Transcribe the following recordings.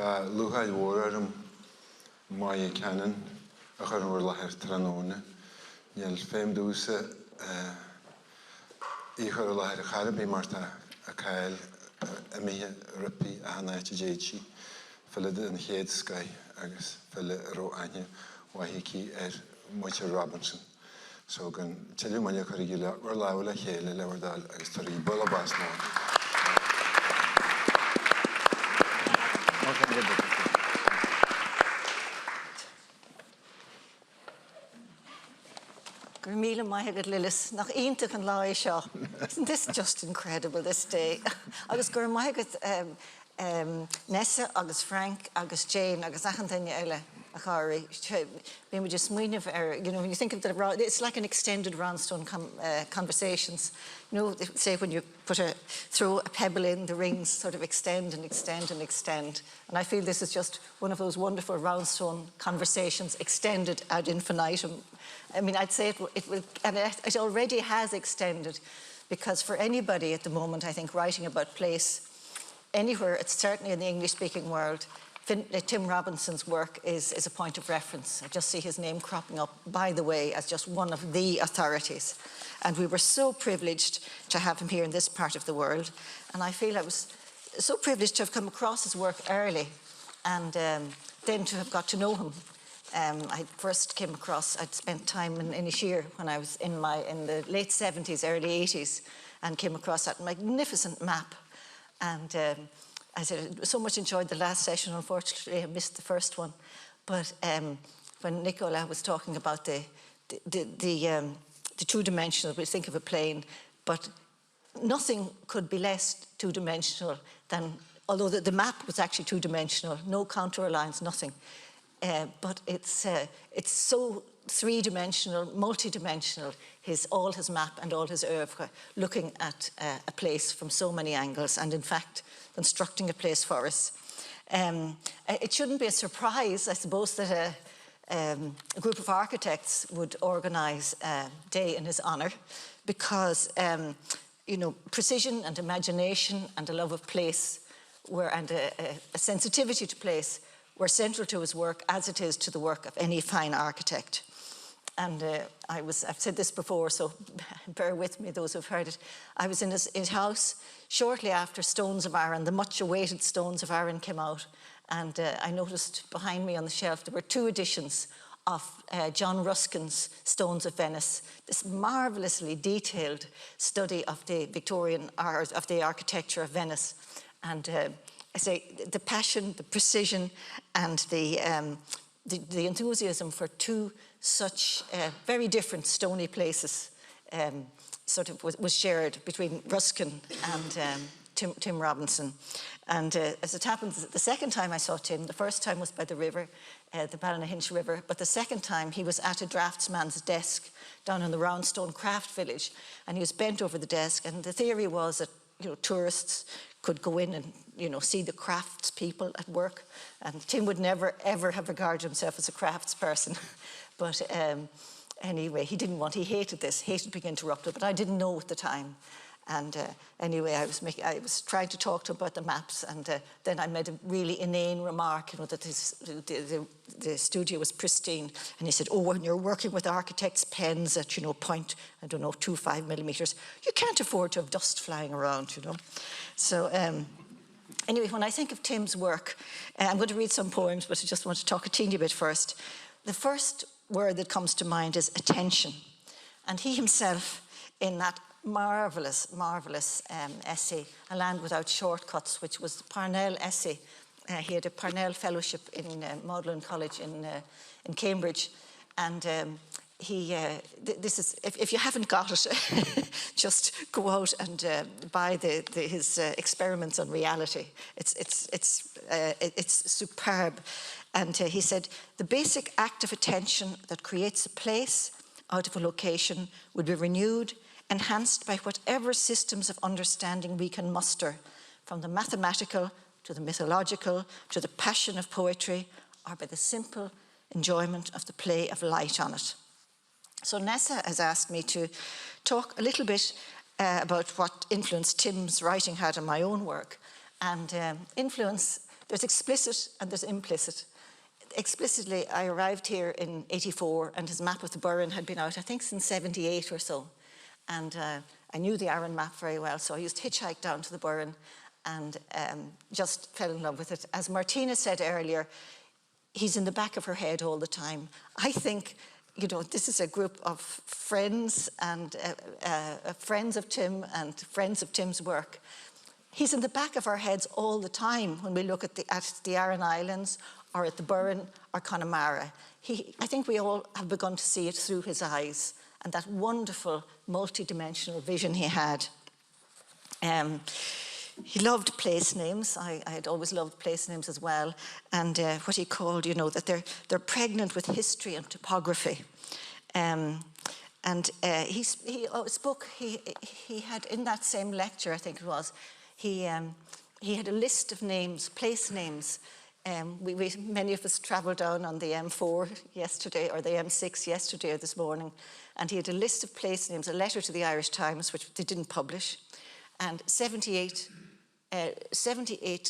Luhail Warram, Moya Canon, a Carcanet Press Tranona, Yel Fame Dusa, Ichar Charabi Marta, a Kyle, a Mia Rippy, a Night Jachi, Philid and Head Sky, Agus, Philid Ro Anya, Wahiki, Mocha Robinson. So, can tell you, Mania Corrigula, or Laula Hale, Leverdal, Story, Bullabas now. Gurmila Maigad Lillis, nach Eintach and Lai Shaw. Isn't this just incredible this day? Agus Gur Maigad Nessa, Agus Frank, Agus Jane, Agus Achantanya Ella, Achari. Maybe just you know, when you think of the, it's like an extended roundstone conversations. You know, they say when you throw a pebble in, the rings sort of extend and extend and extend. And I feel this is just one of those wonderful roundstone conversations extended ad infinitum. I mean, I'd say it will, and it already has extended, because for anybody at the moment, I think, writing about place anywhere, it's certainly in the English-speaking world, Tim Robinson's work is a point of reference. I just see his name cropping up, by the way, as just one of the authorities. And we were so privileged to have him here in this part of the world. And I feel I was so privileged to have come across his work early, and then to have got to know him. I first came across, I'd spent time in Inisheer when I was in the late 70s, early 80s, and came across that magnificent map. And I said, I so much enjoyed the last session. Unfortunately, I missed the first one. But when Nicola was talking about the two-dimensional, we think of a plane, but nothing could be less two-dimensional than, although the map was actually two-dimensional, no contour lines, nothing. But it's so three-dimensional, multi-dimensional, all his map and all his oeuvre, looking at a place from so many angles, and in fact, constructing a place for us. It shouldn't be a surprise, I suppose, that a group of architects would organise a day in his honour, because you know, precision and imagination and a love of place and a sensitivity to place were central to his work, as it is to the work of any fine architect. And I've said this before, so bear with me, those who've heard it. I was in his house shortly after Stones of Arran, the much-awaited Stones of Arran came out, and I noticed behind me on the shelf there were two editions of John Ruskin's Stones of Venice, this marvellously detailed study of the Victorian art, of the architecture of Venice. And I say the passion, the precision, and the enthusiasm for two such very different stony places sort of was shared between Ruskin and Tim Robinson. And as it happens, the second time I saw Tim, the first time was by the river, the Ballynahinch River, but the second time he was at a draftsman's desk down in the Roundstone Craft Village, and he was bent over the desk, and the theory was that, you know, tourists could go in and, you know, see the crafts people at work. And Tim would never, ever have regarded himself as a crafts person. But anyway, he hated this, hated being interrupted, but I didn't know at the time. And anyway, I was trying to talk to him about the maps, and then I made a really inane remark, you know, that the studio was pristine. And he said, oh, when you're working with architects' pens at, you know, 0.25 millimeters, you can't afford to have dust flying around, you know. So anyway, when I think of Tim's work, I'm going to read some poems, but I just want to talk a teeny bit first. The first word that comes to mind is attention. And he himself, in that marvellous essay, A Land Without Shortcuts, which was the Parnell essay. He had a Parnell fellowship in Magdalen College in Cambridge. And this is, if you haven't got it, just go out and buy his experiments on reality. It's superb. And he said, the basic act of attention that creates a place out of a location would be renewed, enhanced by whatever systems of understanding we can muster, from the mathematical to the mythological to the passion of poetry, or by the simple enjoyment of the play of light on it. So Nessa has asked me to talk a little bit about what influence Tim's writing had on my own work. And influence, there's explicit and there's implicit. Explicitly, I arrived here in '84 and his map of the Burren had been out, I think, since '78 or so. And I knew the Arran map very well, so I used to hitchhike down to the Burren and just fell in love with it. As Martina said earlier, he's in the back of her head all the time. I think, you know, this is a group of friends and friends of Tim and friends of Tim's work. He's in the back of our heads all the time when we look at the Aran Islands or at the Burren or Connemara. I think we all have begun to see it through his eyes and that wonderful multi-dimensional vision he had. He loved place names. I had always loved place names as well. And what he called, you know, that they're pregnant with history and topography. He spoke, he had in that same lecture, I think it was, he had a list of names, place names. Many of us travelled down on the M4 yesterday, or the M6 yesterday or this morning, and he had a list of place names, a letter to the Irish Times, which they didn't publish, and 78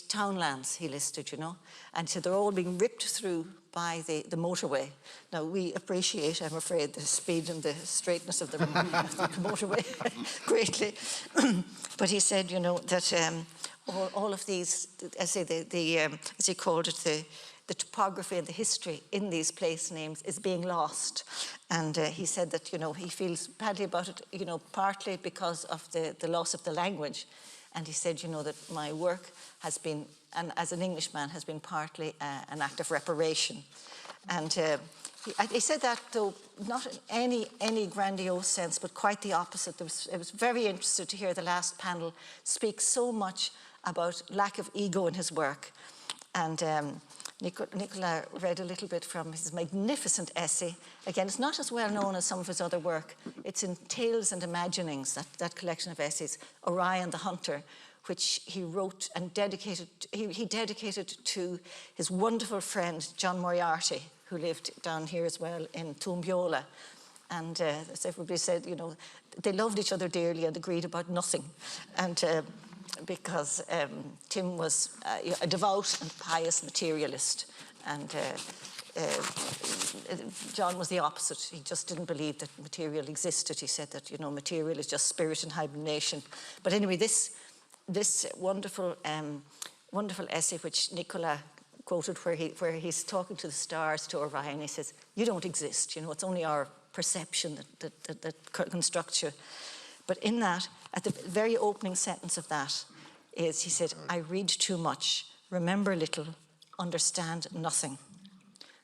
townlands he listed, you know, and so they're all being ripped through by the motorway. Now, we appreciate, I'm afraid, the speed and the straightness of the motorway greatly. But he said, you know, that all of these, as he called it, the topography and the history in these place names is being lost. And he said that, you know, he feels badly about it, you know, partly because of the loss of the language. And he said, you know, that my work has been, and as an Englishman, has been partly an act of reparation. And he said that, though, not in any grandiose sense, but quite the opposite. I was very interested to hear the last panel speak so much about lack of ego in his work. And Nicola read a little bit from his magnificent essay. Again, it's not as well known as some of his other work. It's in Tales and Imaginings, that collection of essays, Orion the Hunter, which he wrote and dedicated to his wonderful friend, John Moriarty, who lived down here as well in Tumbiola. And as everybody said, you know, they loved each other dearly and agreed about nothing. And because Tim was a devout and pious materialist, and John was the opposite. He just didn't believe that material existed. He said that, you know, material is just spirit in hibernation. But anyway, this wonderful essay which Nicola quoted, where he's talking to the stars, to Orion, he says, "You don't exist. You know, it's only our perception that constructs you." But in that, at the very opening sentence of that, he said, "I read too much, remember little, understand nothing.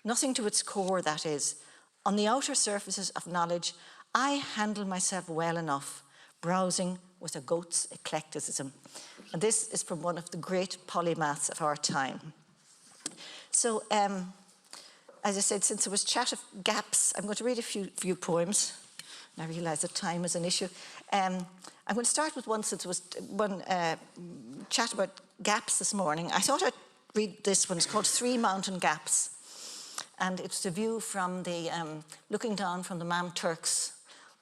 Nothing to its core, that is. On the outer surfaces of knowledge, I handle myself well enough, browsing with a goat's eclecticism." And this is from one of the great polymaths of our time. So, as I said, since there was chat of gaps, I'm going to read a few poems. And I realise that time is an issue. I'm going to start with one, since there was one chat about gaps this morning. I thought I'd read this one. It's called Three Mountain Gaps. And it's the view from the, looking down from the Mam Turks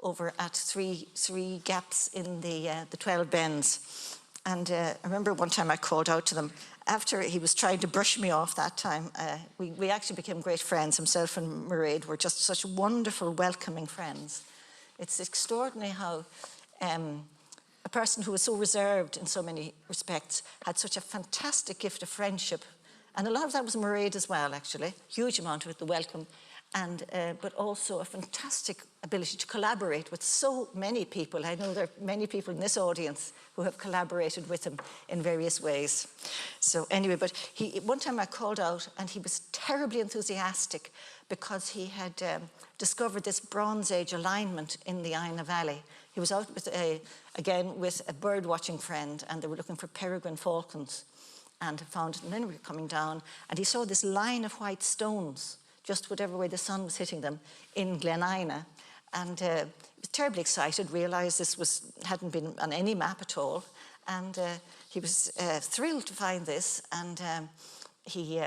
over at three gaps in the 12 Bends. And I remember one time I called out to them. After he was trying to brush me off that time, we actually became great friends. Himself and Mairead were just such wonderful, welcoming friends. It's extraordinary how a person who was so reserved in so many respects had such a fantastic gift of friendship. And a lot of that was Mairead as well, actually. Huge amount of it, the welcome. And, but also a fantastic ability to collaborate with so many people. I know there are many people in this audience who have collaborated with him in various ways. So anyway, but one time I called out and he was terribly enthusiastic because he had discovered this Bronze Age alignment in the Aina Valley. He was out with again with a bird watching friend, and they were looking for peregrine falcons, and found it. And then we were coming down and he saw this line of white stones, just whatever way the sun was hitting them, in Glen Aina. And he was terribly excited, realised this hadn't been on any map at all. And he was thrilled to find this. And he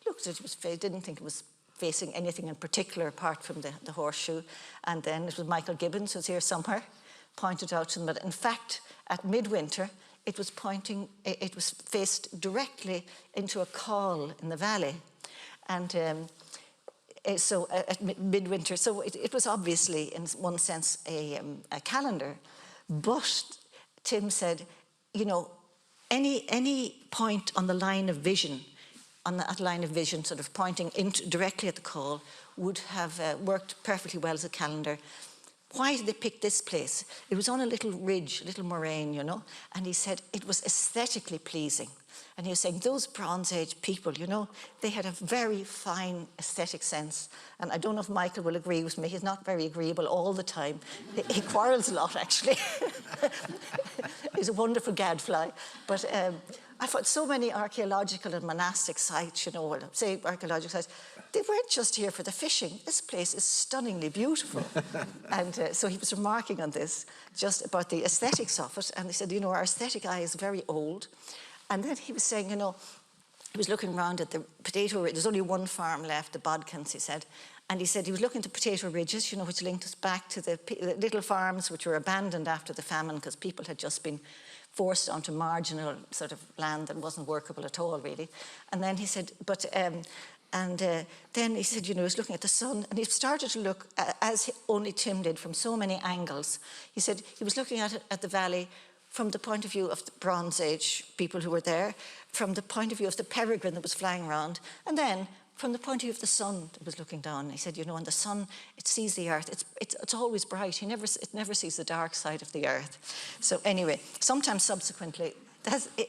looked at it, he didn't think it was facing anything in particular apart from the horseshoe. And then it was Michael Gibbons, who's here somewhere, pointed out to them that, in fact, at midwinter, it was pointing, it was faced directly into a call in the valley. And so at midwinter, so it was obviously, in one sense, a calendar. But Tim said, you know, any point on the line of vision, on that line of vision sort of pointing directly at the call, would have worked perfectly well as a calendar. Why did they pick this place? It was on a little ridge, a little moraine, you know, and he said it was aesthetically pleasing. And he was saying those Bronze Age people, you know, they had a very fine aesthetic sense. And I don't know if Michael will agree with me. He's not very agreeable all the time. He quarrels a lot, actually. He's a wonderful gadfly. But I thought so many archaeological and monastic sites, you know, well, say archaeological sites, they weren't just here for the fishing. This place is stunningly beautiful. And so he was remarking on this, just about the aesthetics of it. And he said, you know, our aesthetic eye is very old. And then he was saying, you know, he was looking around at the potato ridge. There's only one farm left, the Bodkins, he said. And he said he was looking at the potato ridges, you know, which linked us back to the little farms which were abandoned after the famine because people had just been forced onto marginal sort of land that wasn't workable at all, really. And then he said, but, then he said, you know, he was looking at the sun, and he started to look, as only Tim did, from so many angles. He said he was looking at it, at the valley, from the point of view of the Bronze Age people who were there, from the point of view of the peregrine that was flying around, and then from the point of view of the sun that was looking down. He said, you know, and the sun, it sees the earth. It's always bright. It never sees the dark side of the earth. So anyway, sometimes subsequently,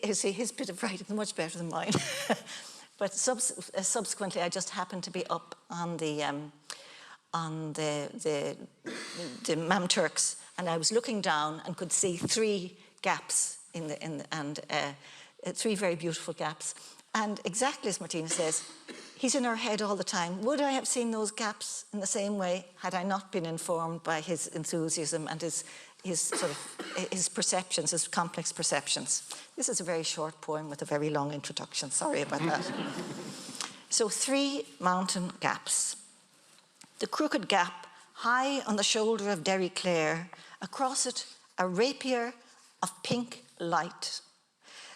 his bit of writing is much better than mine. But subsequently, I just happened to be up on the Mam Turks, and I was looking down and could see three gaps three very beautiful gaps. And exactly as Martina says, he's in our head all the time. Would I have seen those gaps in the same way had I not been informed by his enthusiasm and his perceptions, his complex perceptions? This is a very short poem with a very long introduction. Sorry about that. So 3 mountain gaps. The crooked gap, high on the shoulder of Derry Clare, across it a rapier of pink light.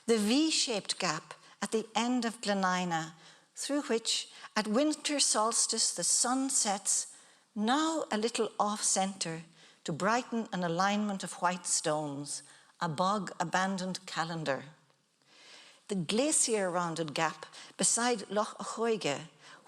The V-shaped gap at the end of Glenina, through which at winter solstice the sun sets, now a little off-centre, to brighten an alignment of white stones, a bog-abandoned calendar. The glacier-rounded gap beside Loch Achoige,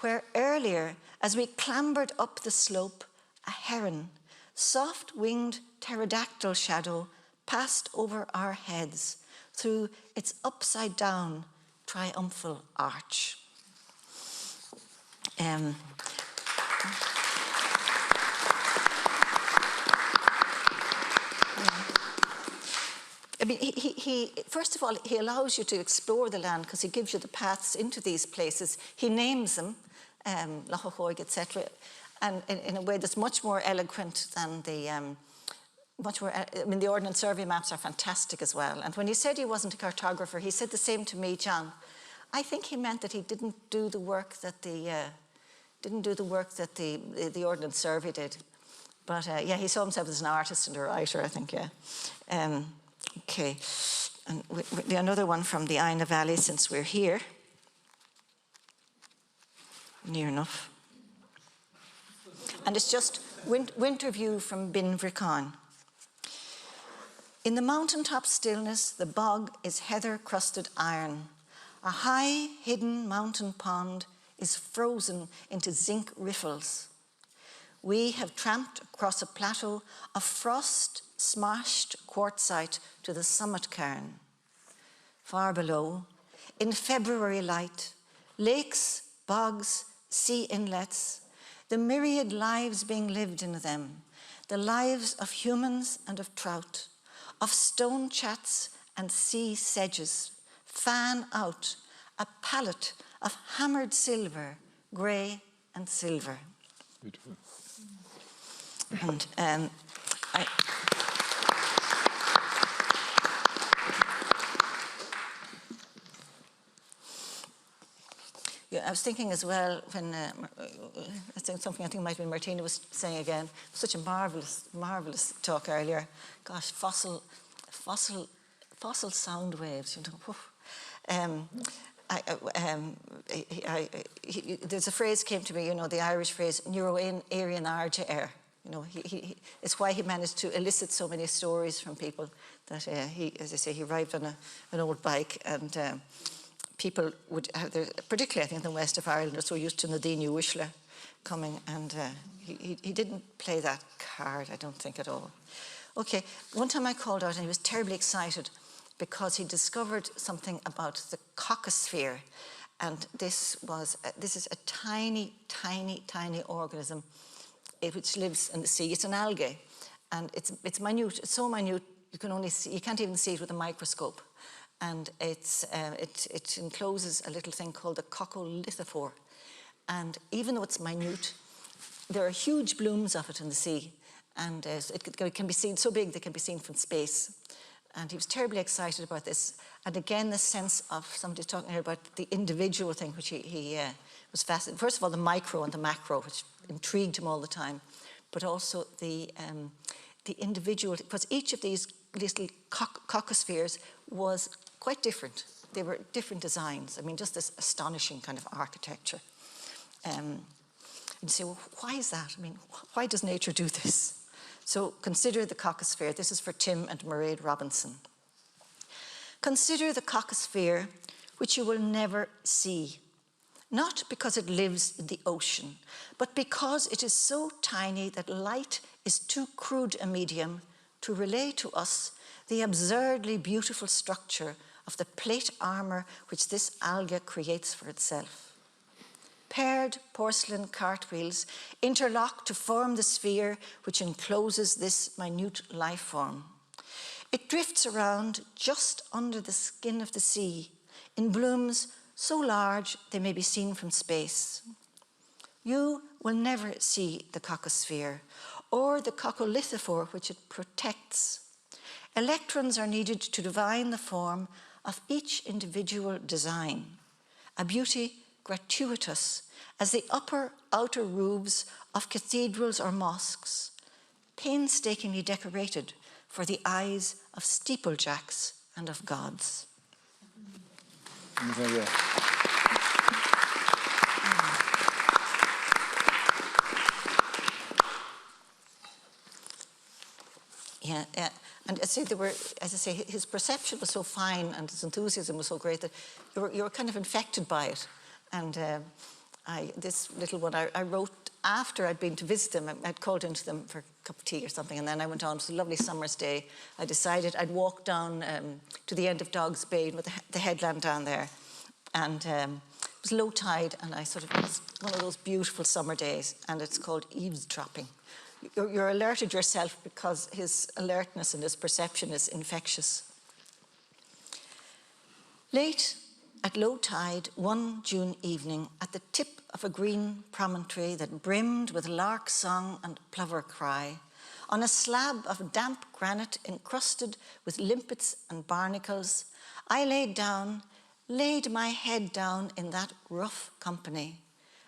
where earlier, as we clambered up the slope, a heron, soft-winged pterodactyl shadow, passed over our heads through its upside-down triumphal arch. I mean, he first of all, he allows you to explore the land because he gives you the paths into these places. He names them, Loch Achoig, etc., and in a way that's much more eloquent than the, I mean, the Ordnance Survey maps are fantastic as well. And when he said he wasn't a cartographer, he said the same to me, John. I think he meant that he didn't do the work that the Ordnance Survey did. But yeah, he saw himself as an artist and a writer, I think, yeah. Okay, and another one from the Aina Valley, since we're here. Near enough. And it's just winter view from Bin Vrican. In the mountaintop stillness, the bog is heather-crusted iron. A high, hidden mountain pond is frozen into zinc riffles. We have tramped across a plateau of frost-smashed quartzite to the summit cairn. Far below, in February light, lakes, bogs, sea inlets, the myriad lives being lived in them, the lives of humans and of trout, of stone chats and sea sedges, fan out a palette of hammered silver, grey and silver. Beautiful. And yeah, I was thinking as well when I think something I think might have been Martina was saying again. Such a marvelous talk earlier. Gosh, fossil fossil sound waves, you know. There's a phrase came to me, you know, the Irish phrase, Neuroin Arian Arge Air. You know, it's why he managed to elicit so many stories from people that he, as I say, he arrived on an old bike, and people would have, particularly I think in the west of Ireland, are so used to Nadine Uishla coming, and he didn't play that card, I don't think at all. Okay, one time I called out and he was terribly excited because he discovered something about the coccosphere, and this is a tiny, tiny, tiny organism which lives in the sea. It's an algae, and it's minute. It's so minute you can't even see it with a microscope. And it encloses a little thing called the coccolithophore. And even though it's minute, there are huge blooms of it in the sea, and it can be seen so big they can be seen from space. And he was terribly excited about this. And again, this sense of somebody's talking here about the individual thing, which he was fascinated. First of all, the micro and the macro, which intrigued him all the time, but also the individual, because each of these little coccospheres was quite different. They were different designs. I mean, just this astonishing kind of architecture. And you say, well, why is that? I mean, why does nature do this? So consider the coccosphere. This is for Tim and Mairead Robinson. Consider the coccosphere, which you will never see, not because it lives in the ocean, but because it is so tiny that light is too crude a medium to relay to us the absurdly beautiful structure of the plate armor which this alga creates for itself. Paired porcelain cartwheels interlock to form the sphere which encloses this minute life form. It drifts around just under the skin of the sea in blooms so large they may be seen from space. You will never see the coccosphere or the coccolithophore which it protects. Electrons are needed to divine the form of each individual design, a beauty gratuitous as the outer roofs of cathedrals or mosques, painstakingly decorated for the eyes of steeplejacks and of gods. Yeah, and as I say, his perception was so fine and his enthusiasm was so great that you were kind of infected by it. And this little one I wrote after I'd been to visit them. I'd called into them for a cup of tea or something, and then I went on. It was a lovely summer's day. I decided I'd walk down to the end of Dog's Bay with the headland down there. And it was low tide, and it was one of those beautiful summer days, and it's called eavesdropping. You're alerted yourself because his alertness and his perception is infectious. Late at low tide, one June evening, at the tip of a green promontory that brimmed with lark song and plover cry, on a slab of damp granite encrusted with limpets and barnacles, I laid my head down in that rough company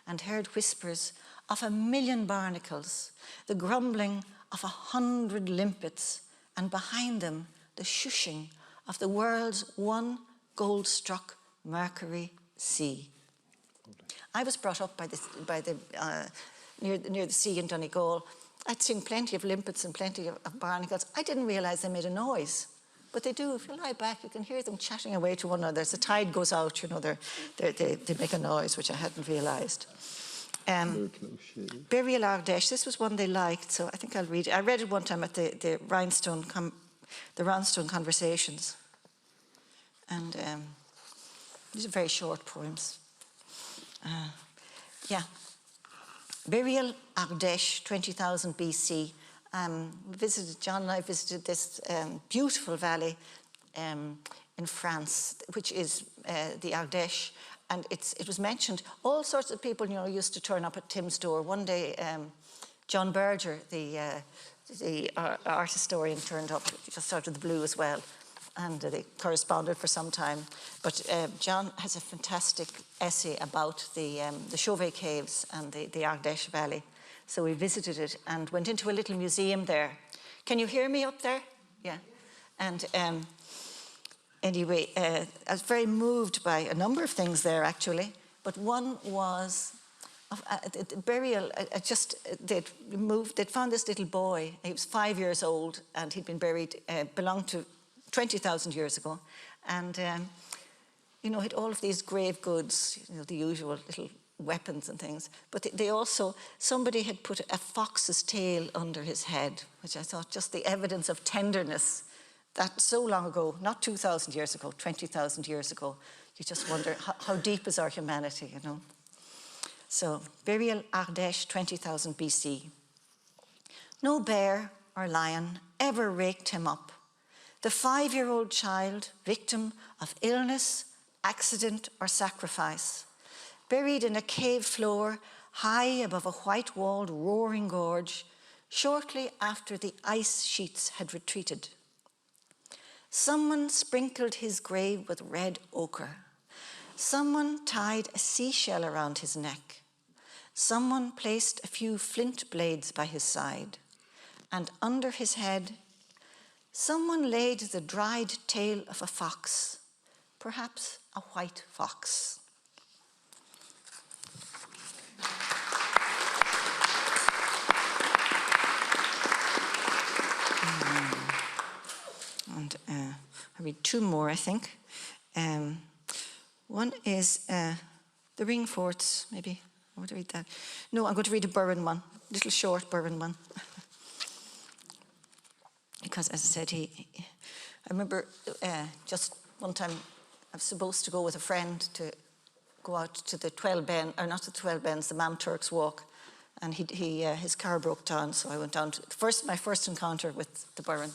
and heard whispers of 1,000,000 barnacles, the grumbling of 100 limpets, and behind them the shushing of the world's one gold-struck Mercury sea. I was brought up near the sea in Donegal. I'd seen plenty of limpets and plenty of barnacles. I didn't realise they made a noise, but they do. If you lie back, you can hear them chatting away to one another. As the tide goes out, you know, they make a noise, which I hadn't realised. Burial Ardèche, this was one they liked, so I think I'll read it. I read it one time at the Rhinestone Conversations. And these are very short poems. Burial Ardèche, 20,000 BC. John and I visited this beautiful valley in France, which is the Ardèche. And it was mentioned, all sorts of people, you know, used to turn up at Tim's door. One day, John Berger, the art historian, turned up just out of the blue as well. And they corresponded for some time. But John has a fantastic essay about the Chauvet Caves and the Ardèche Valley. So we visited it and went into a little museum there. Can you hear me up there? Yeah. And anyway, I was very moved by a number of things there, actually. But one was the burial. They'd found this little boy. He was 5 years old, and he'd been buried, belonged to 20,000 years ago. And, you know, had all of these grave goods, you know, the usual little weapons and things. But they also, somebody had put a fox's tail under his head, which I thought just the evidence of tenderness that so long ago, not 2,000 years ago, 20,000 years ago. You just wonder, how deep is our humanity, you know? So, burial Ardèche, 20,000 BC. No bear or lion ever raked him up. The 5-year-old child, victim of illness, accident, or sacrifice, buried in a cave floor high above a white-walled roaring gorge, shortly after the ice sheets had retreated. Someone sprinkled his grave with red ochre. Someone tied a seashell around his neck. Someone placed a few flint blades by his side. And under his head, someone laid the dried tail of a fox, perhaps a white fox. And I read two more, I think. One is the ring forts, maybe. I want to read that. No, I'm going to read a Burren one, a little short Burren one. Because, as I said, I remember just one time I was supposed to go with a friend to go out to the 12 Ben, or not the 12 Bens, the Mam Turks walk, and his car broke down, so I went down to my first encounter with the Burren,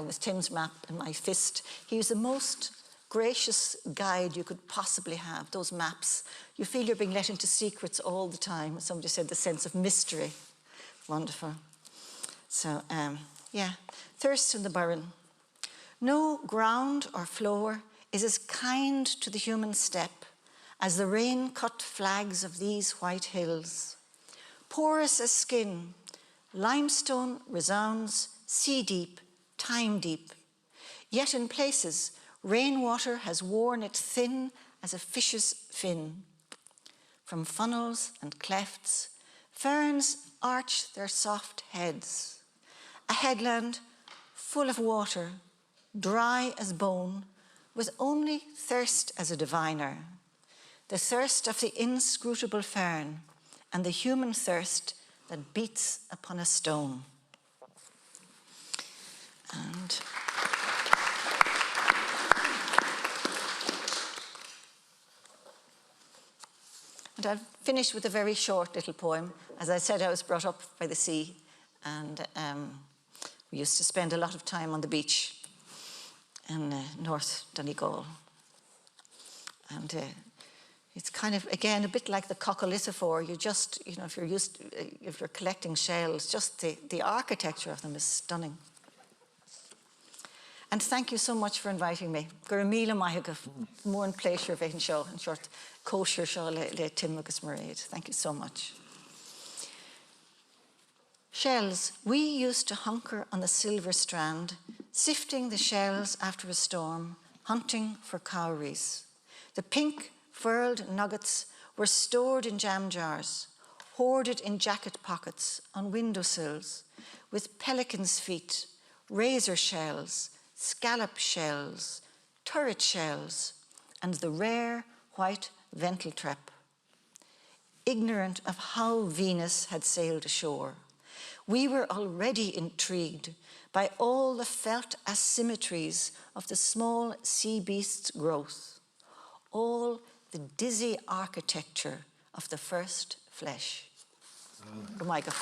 with Tim's map in my fist. He was the most gracious guide you could possibly have, those maps. You feel you're being let into secrets all the time. Somebody said the sense of mystery. Wonderful. So, yeah, thirst in the Burren. No ground or floor is as kind to the human step as the rain-cut flags of these white hills. Porous as skin, limestone resounds sea-deep, time-deep. Yet in places, rainwater has worn it thin as a fish's fin. From funnels and clefts, ferns arch their soft heads. A headland full of water, dry as bone, with only thirst as a diviner. The thirst of the inscrutable fern and the human thirst that beats upon a stone. And I'll finish with a very short little poem. As I said, I was brought up by the sea, and we used to spend a lot of time on the beach in North Donegal. And it's kind of, again, a bit like the coccolithophore. You just, you know, if you're collecting shells, just the architecture of them is stunning. And thank you so much for inviting me. Gur míle maithagh mór an pléisiúr bheith anseo, an short kosher seo le Tim agus Mairead. Thank you so much. Shells. We used to hunker on the silver strand, sifting the shells after a storm, hunting for cowries. The pink furled nuggets were stored in jam jars, hoarded in jacket pockets on windowsills, with pelican's feet, razor shells, scallop shells, turret shells, and the rare white ventiltrap. Ignorant of how Venus had sailed ashore, we were already intrigued by all the felt asymmetries of the small sea beast's growth, all the dizzy architecture of the first flesh. Oh my God.